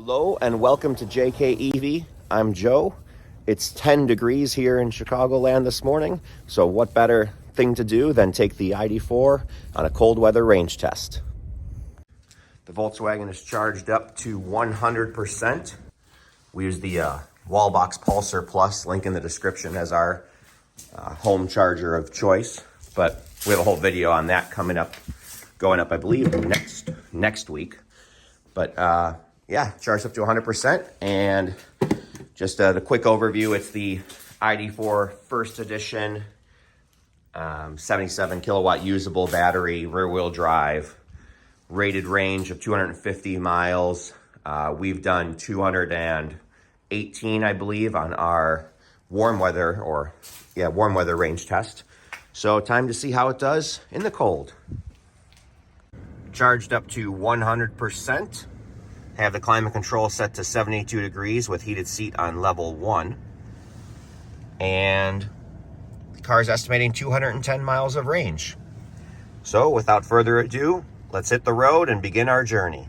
Hello and welcome to JK EV. I'm Joe. It's 10 degrees here in Chicagoland this morning, so what better thing to do than take the ID4 on a cold weather range test. The Volkswagen is charged up to 100%. We use the Wallbox Pulsar Plus, link in the description, as our home charger of choice, but we have a whole video on that coming up, going up I believe next week. But yeah, charged up to 100%, and just the quick overview, it's the ID4 first edition, 77 kilowatt usable battery, rear wheel drive, rated range of 250 miles. We've done 218, I believe, on our warm weather range test. So time to see how it does in the cold. Charged up to 100%. Have the climate control set to 72 degrees with heated seat on level 1. And the car is estimating 210 miles of range. So without further ado, let's hit the road and begin our journey.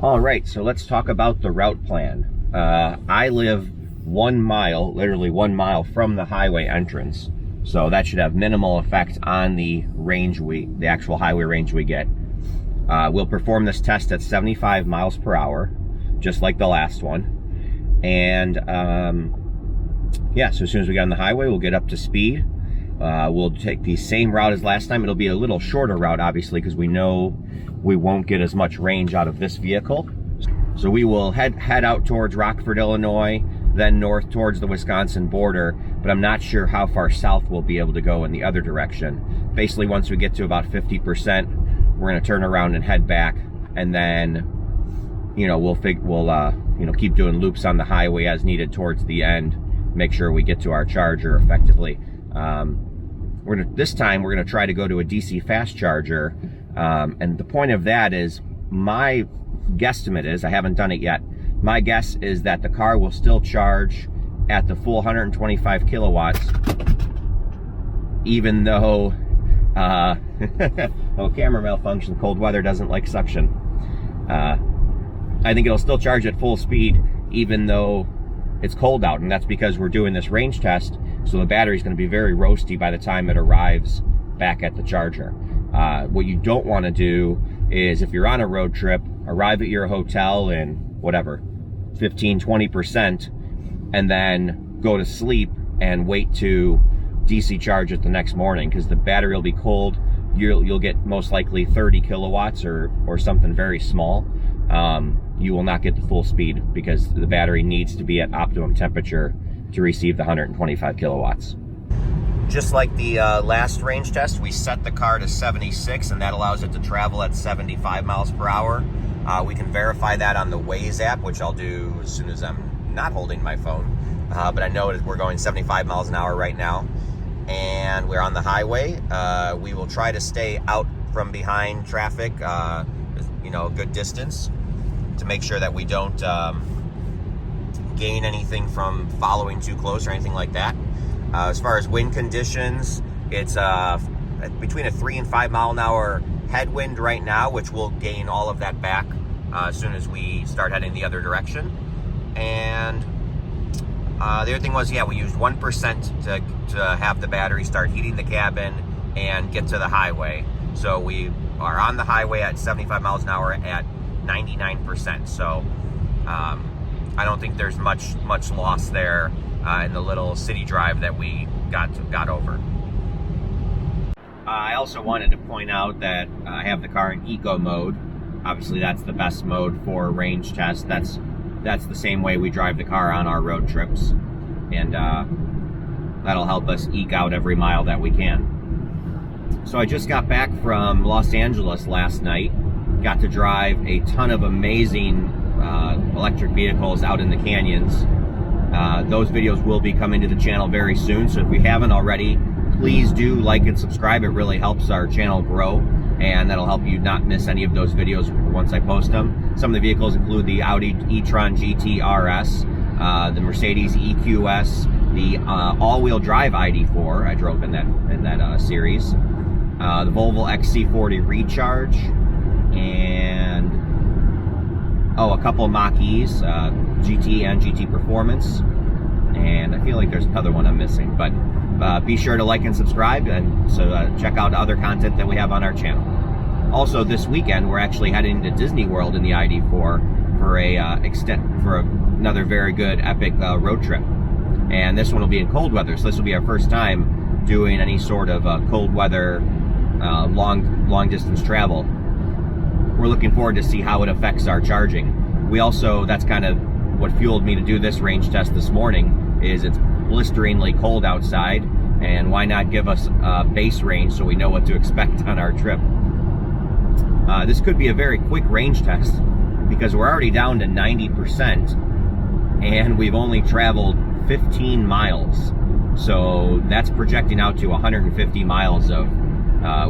All right, so let's talk about the route plan. I live 1 mile, literally 1 mile from the highway entrance. So that should have minimal effect on the range the actual highway range we get. We'll perform this test at 75 miles per hour, just like the last one. And yeah, so as soon as we get on the highway, we'll get up to speed. We'll take the same route as last time. It'll be a little shorter route, obviously, because we know we won't get as much range out of this vehicle. So we will head out towards Rockford, Illinois, then north towards the Wisconsin border, but I'm not sure how far south we'll be able to go in the other direction. Basically, once we get to about 50%, we're going to turn around and head back, and then, you know, we'll keep doing loops on the highway as needed towards the end, make sure we get to our charger effectively. This time we're going to try to go to a DC fast charger, and the point of that is, my guesstimate is, I haven't done it yet, my guess is that the car will still charge at the full 125 kilowatts, even though oh, camera malfunction, cold weather doesn't like suction. I think it'll still charge at full speed even though it's cold out, and that's because we're doing this range test, so the battery's going to be very roasty by the time it arrives back at the charger. What you don't want to do is, if you're on a road trip, arrive at your hotel in whatever 15-20% and then go to sleep and wait to DC charge it the next morning, because the battery will be cold. You'll get most likely 30 kilowatts or something very small. You will not get the full speed because the battery needs to be at optimum temperature to receive the 125 kilowatts. Just like the last range test, we set the car to 76, and that allows it to travel at 75 miles per hour. We can verify that on the Waze app, which I'll do as soon as I'm not holding my phone. But I know we're going 75 miles an hour right now, and we're on the highway. We will try to stay out from behind traffic, you know, a good distance, to make sure that we don't gain anything from following too close or anything like that. As far as wind conditions, it's between a 3 and 5 mile an hour headwind right now, which will gain all of that back as soon as we start heading the other direction. And the other thing was, yeah, we used 1% to have the battery start heating the cabin and get to the highway. So we are on the highway at 75 miles an hour at 99%. So I don't think there's much loss there in the little city drive that we got over. I also wanted to point out that I have the car in eco mode. Obviously, that's the best mode for range test. That's the same way we drive the car on our road trips, and that'll help us eke out every mile that we can. So I just got back from Los Angeles last night. Got to drive a ton of amazing electric vehicles out in the canyons. Those videos will be coming to the channel very soon, so if you haven't already, please do like and subscribe. It really helps our channel grow, and that'll help you not miss any of those videos once I post them. Some of the vehicles include the Audi e-tron GT RS, the Mercedes EQS, the all-wheel drive ID4 I drove in that series, the Volvo XC40 Recharge, and a couple Mach-E's, GT and GT Performance, and I feel like there's another one I'm missing, but be sure to like and subscribe, and so check out other content that we have on our channel. Also, this weekend we're actually heading to Disney World in the ID4 for another very good epic road trip, and this one will be in cold weather. So this will be our first time doing any sort of cold weather, long distance travel. We're looking forward to see how it affects our charging. That's kind of what fueled me to do this range test this morning. Is it's blisteringly cold outside, and why not give us a base range so we know what to expect on our trip. This could be a very quick range test because we're already down to 90% and we've only traveled 15 miles. So that's projecting out to 150 miles of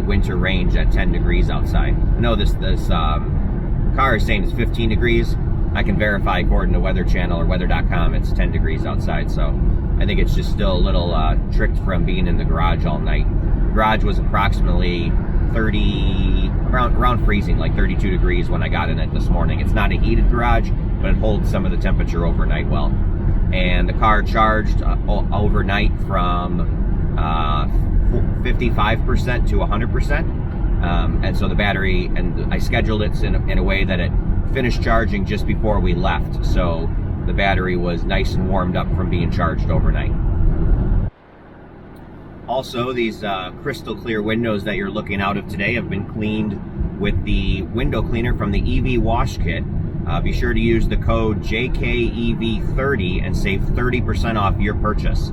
winter range at 10 degrees outside. I know this car is saying it's 15 degrees. I can verify according to Weather Channel or weather.com it's 10 degrees outside, so I think it's just still a little tricked from being in the garage all night. The garage was approximately around freezing, like 32 degrees when I got in it this morning. It's not a heated garage, but it holds some of the temperature overnight well. And the car charged overnight from 55% to 100%. And so the battery, and I scheduled it in a way that it finished charging just before we left. So the battery was nice and warmed up from being charged overnight. Also, these crystal clear windows that you're looking out of today have been cleaned with the window cleaner from the EV wash kit. Be sure to use the code JKEV30 and save 30% off your purchase.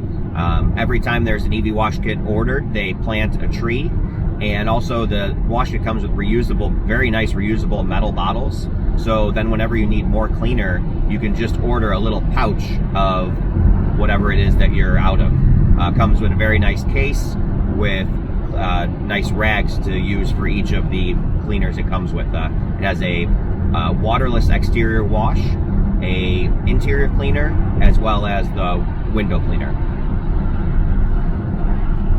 Every time there's an EV wash kit ordered, they plant a tree. And also the wash kit comes with very nice reusable metal bottles. So then whenever you need more cleaner, you can just order a little pouch of whatever it is that you're out of. Comes with a very nice case with nice rags to use for each of the cleaners it comes with. It has a waterless exterior wash, a interior cleaner, as well as the window cleaner.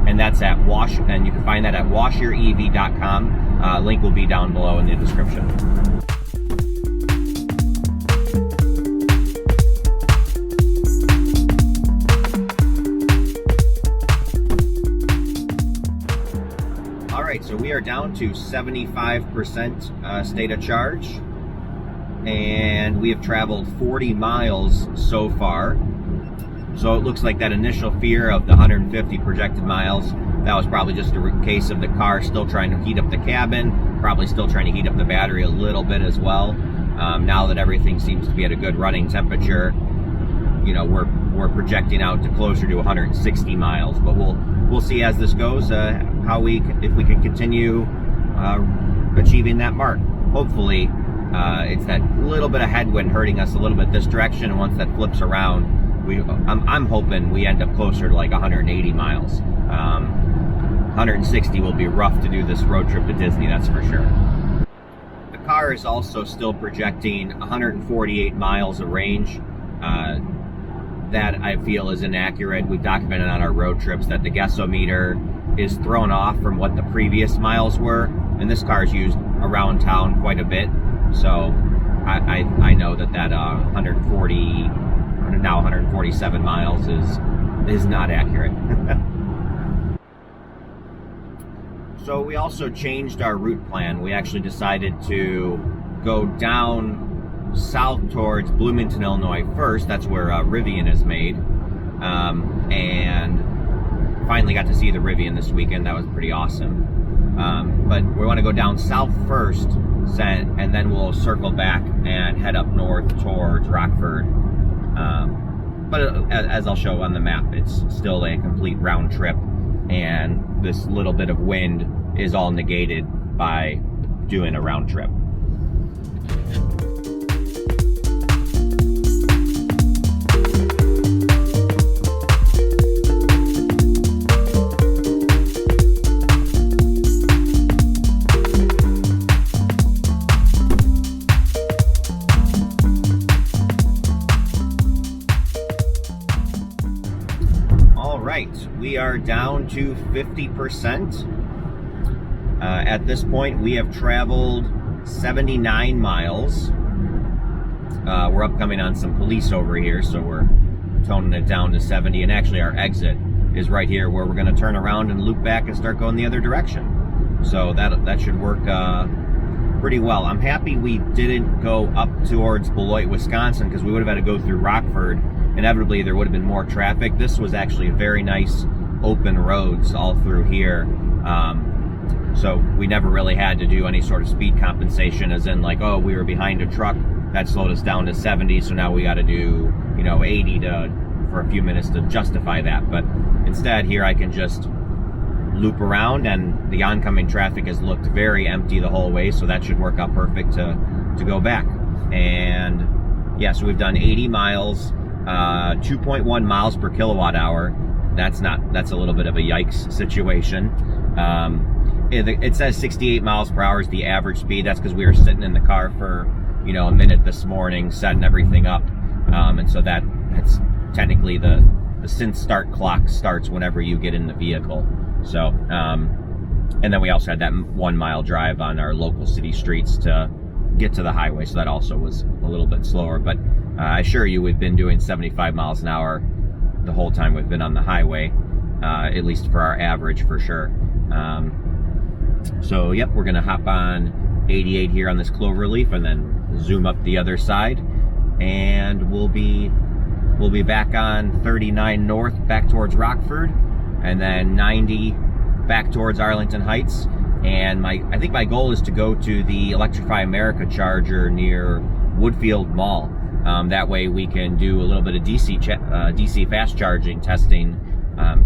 And that's at and you can find that at washyourev.com. Link will be down below in the description. All right, so we are down to 75% state of charge, and we have traveled 40 miles so far. So it looks like that initial fear of the 150 projected miles, that was probably just a case of the car still trying to heat up the cabin, probably still trying to heat up the battery a little bit as well. Now that everything seems to be at a good running temperature, you know, we're projecting out to closer to 160 miles. But we'll see as this goes if we can continue achieving that mark. Hopefully, it's that little bit of headwind hurting us a little bit this direction, and once that flips around, I'm hoping we end up closer to like 180 miles. 160 will be rough to do this road trip to Disney, that's for sure. The car is also still projecting 148 miles of range. That I feel is inaccurate. We've documented on our road trips that the guessometer is thrown off from what the previous miles were, and this car is used around town quite a bit. So I know that 147 miles is not accurate. So we also changed our route plan. We actually decided to go down south towards Bloomington, Illinois first. That's where Rivian is made, and finally got to see the Rivian this weekend. That was pretty awesome. But we want to go down south first, and then we'll circle back and head up north towards Rockford. But as I'll show on the map, it's still a complete round trip, and this little bit of wind is all negated by doing a round trip. We are down to 50%. At this point, we have traveled 79 miles, we're upcoming on some police over here, so we're toning it down to 70, and actually our exit is right here where we're going to turn around and loop back and start going the other direction. So that should work pretty well. I'm happy we didn't go up towards Beloit, Wisconsin, because we would have had to go through Rockford. Inevitably, there would have been more traffic. This was actually very nice open roads all through here. So we never really had to do any sort of speed compensation, as in like, oh, we were behind a truck that slowed us down to 70, so now we got to do, 80 for a few minutes to justify that. But instead, here I can just loop around, and the oncoming traffic has looked very empty the whole way, so that should work out perfect to go back. And yeah, so we've done 80 miles, 2.1 miles per kilowatt hour. That's a little bit of a yikes situation. It says 68 miles per hour is the average speed. That's because we were sitting in the car for a minute this morning setting everything up, and so that's technically the synth start clock starts whenever you get in the vehicle. So and then we also had that 1 mile drive on our local city streets to get to the highway, so that also was a little bit slower. But I assure you, we've been doing 75 miles an hour the whole time we've been on the highway, at least for our average, for sure. So yep, we're gonna hop on 88 here on this cloverleaf and then zoom up the other side, and we'll be back on 39 north back towards Rockford, and then 90 back towards Arlington Heights. And I think my goal is to go to the Electrify America charger near Woodfield Mall. That way we can do a little bit of DC fast charging testing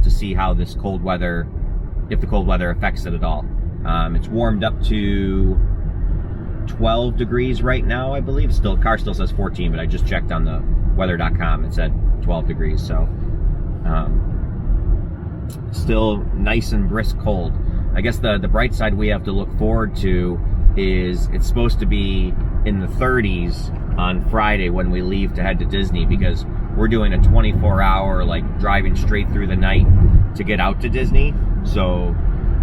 to see how this cold weather, if the cold weather affects it at all. It's warmed up to 12 degrees right now, I believe. Car still says 14, but I just checked on the weather.com. It said 12 degrees, so still nice and brisk cold. I guess the bright side we have to look forward to is it's supposed to be in the 30s on Friday when we leave to head to Disney, because we're doing a 24-hour driving straight through the night to get out to Disney. So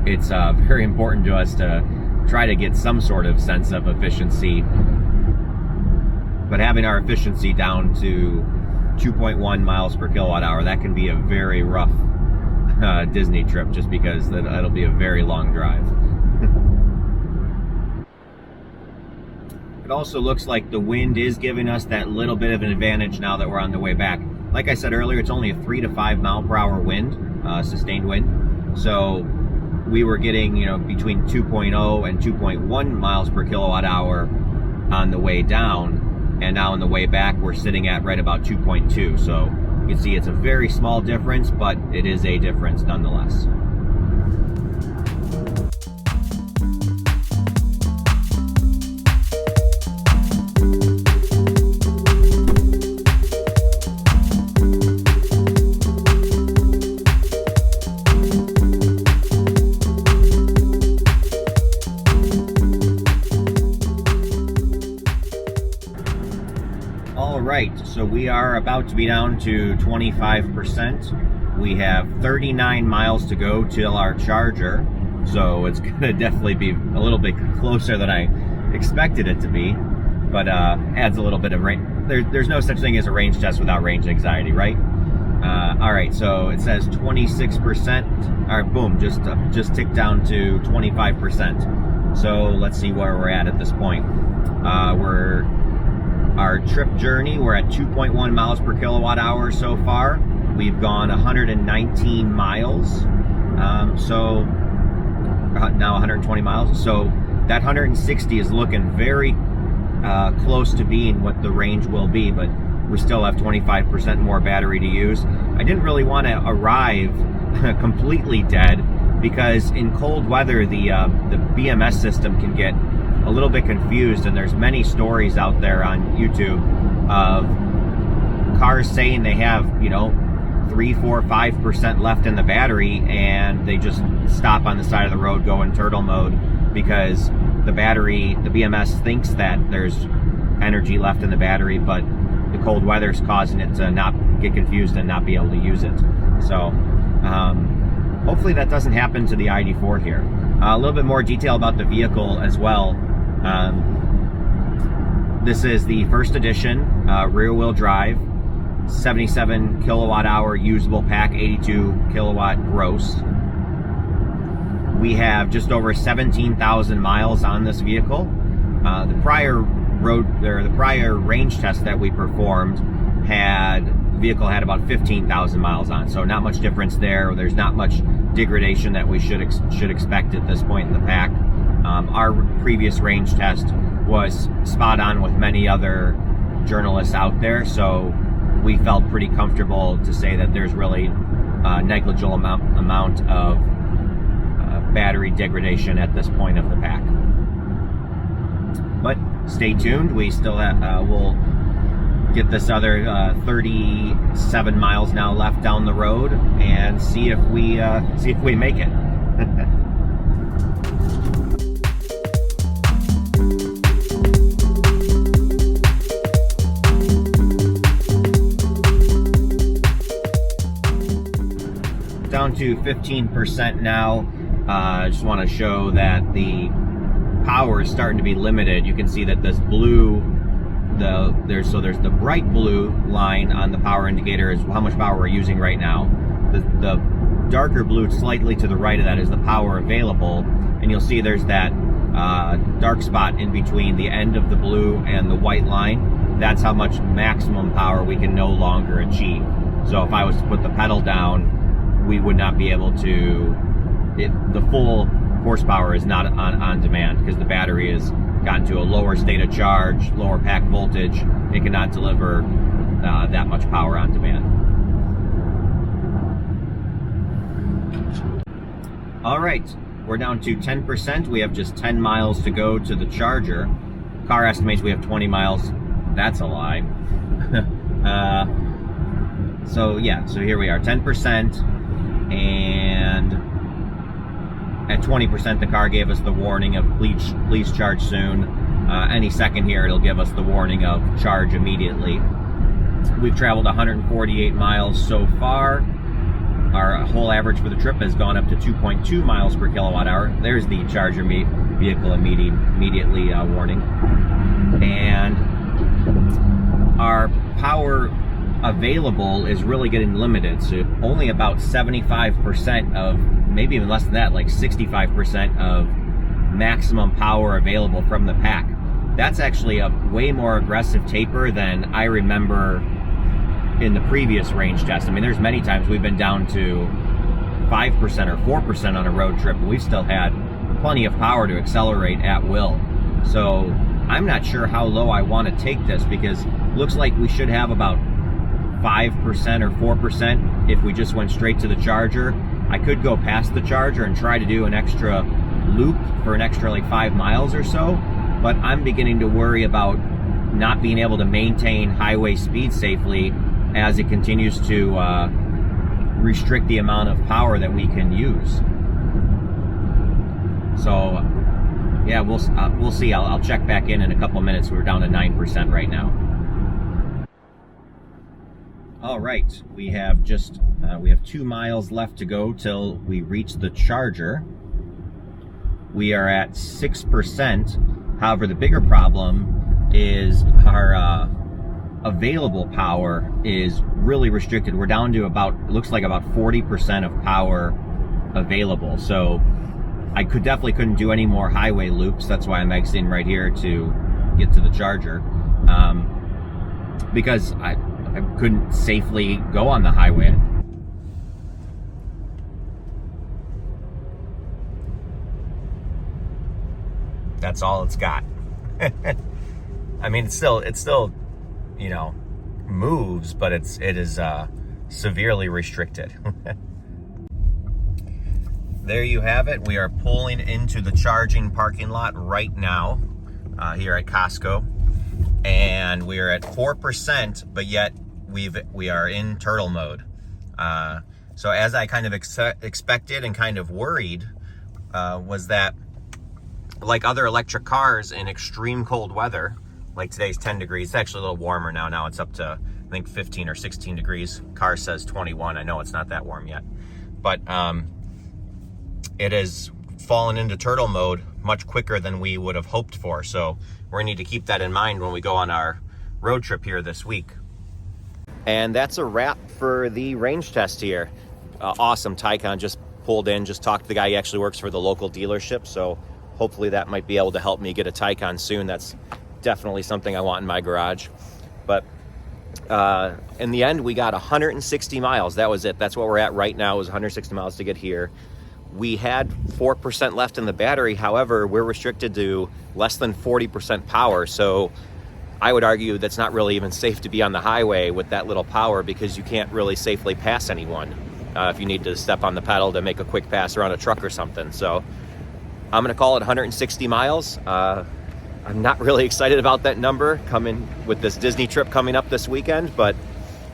it's very important to us to try to get some sort of sense of efficiency. But having our efficiency down to 2.1 miles per kilowatt hour, that can be a very rough Disney trip, just because that'll be a very long drive. It also looks like the wind is giving us that little bit of an advantage now that we're on the way back. Like I said earlier, it's only a 3 to 5 mile per hour wind, sustained wind. So we were getting, between 2.0 and 2.1 miles per kilowatt hour on the way down, and now on the way back we're sitting at right about 2.2. So you can see it's a very small difference, but it is a difference nonetheless. So we are about to be down to 25%. We have 39 miles to go till our charger, so it's gonna definitely be a little bit closer than I expected it to be, but adds a little bit of range. There's no such thing as a range test without range anxiety, right? All right, so it says 26%. All right, boom, just ticked down to 25%. So let's see where we're at this point. Our trip journey, we're at 2.1 miles per kilowatt hour so far. We've gone 119 miles. So now 120 miles. So that 160 is looking very close to being what the range will be, but we still have 25% more battery to use. I didn't really want to arrive completely dead, because in cold weather the BMS system can get a little bit confused, and there's many stories out there on YouTube of cars saying they have 3, 4, 5% left in the battery, and they just stop on the side of the road, go in turtle mode, because the BMS thinks that there's energy left in the battery, but the cold weather is causing it to not get confused and not be able to use it. So hopefully that doesn't happen to the ID4 here. A little bit more detail about the vehicle as well. This is the first edition rear wheel drive, 77 kilowatt hour usable pack, 82 kilowatt gross. We have just over 17,000 miles on this vehicle. The prior range test that we performed the vehicle had about 15,000 miles on, so not much difference there. There's not much degradation that we should expect at this point in the pack. Our previous range test was spot on with many other journalists out there, so we felt pretty comfortable to say that there's really a negligible amount of battery degradation at this point of the pack. But stay tuned. We still we'll get this other 37 miles now left down the road and see if we make it. Down to 15% now. I just want to show that the power is starting to be limited. You can see that this blue, there's the bright blue line on the power indicator is how much power we're using right now. The darker blue slightly to the right of that is the power available, and you'll see there's that dark spot in between the end of the blue and the white line. That's how much maximum power we can no longer achieve. So if I was to put the pedal down, we would not be able to, the full horsepower is not on demand because the battery has gotten to a lower state of charge, lower pack voltage. It cannot deliver that much power on demand. All right, we're down to 10%. We have just 10 miles to go to the charger. Car estimates we have 20 miles. That's a lie. So here we are, 10%. And at 20%, the car gave us the warning of please charge soon. Any second here, it'll give us the warning of charge immediately. We've traveled 148 miles so far. Our whole average for the trip has gone up to 2.2 miles per kilowatt hour. There's the charger vehicle immediately warning. And our power available is really getting limited, so only about 75% of, maybe even less than that, like 65% of maximum power available from the pack. That's actually a way more aggressive taper than I remember in the previous range test. I mean, there's many times we've been down to 5% or 4% on a road trip, and we've still had plenty of power to accelerate at will. So I'm not sure how low I want to take this, because it looks like we should have about 5% or 4% if we just went straight to the charger. I could go past the charger and try to do an extra loop for an extra like 5 miles or so, but I'm beginning to worry about not being able to maintain highway speed safely as it continues to restrict the amount of power that we can use. So yeah, we'll see. I'll check back in a couple minutes. We're down to 9% right now. All right, we have 2 miles left to go till we reach the charger. We are at 6%. However, the bigger problem is our available power is really restricted. We're down to it looks like about 40% of power available. So I definitely couldn't do any more highway loops. That's why I'm exiting right here to get to the charger, because I couldn't safely go on the highway. That's all it's got. I mean, it still, you know, moves, but it is severely restricted. There you have it. We are pulling into the charging parking lot right now here at Costco, and we are at 4%, but yet we are in turtle mode. So as I kind of expected and kind of worried, was that like other electric cars in extreme cold weather, like today's 10 degrees, it's actually a little warmer now. Now it's up to, I think, 15 or 16 degrees. Car says 21. I know it's not that warm yet, but it has fallen into turtle mode much quicker than we would have hoped for. So we're gonna need to keep that in mind when we go on our road trip here this week. And that's a wrap for the range test here. Awesome. Taycan just pulled in, just talked to the guy. He actually works for the local dealership, so hopefully that might be able to help me get a Taycan soon. That's definitely something I want in my garage. But in the end, we got 160 miles. That was it. That's what we're at right now, is 160 miles to get here. We had 4% left in the battery. However, we're restricted to less than 40% power. So I would argue that's not really even safe to be on the highway with that little power, because you can't really safely pass anyone if you need to step on the pedal to make a quick pass around a truck or something. So I'm going to call it 160 miles. I'm not really excited about that number coming with this Disney trip coming up this weekend, but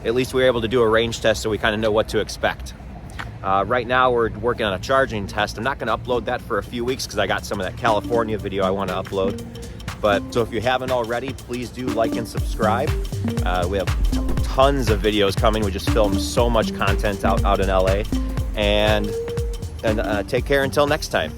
at least we were able to do a range test, so we kind of know what to expect. Right now we're working on a charging test. I'm not going to upload that for a few weeks because I got some of that California video I want to upload. But so if you haven't already, please do like and subscribe. We have tons of videos coming. We just filmed so much content out in LA. And take care until next time.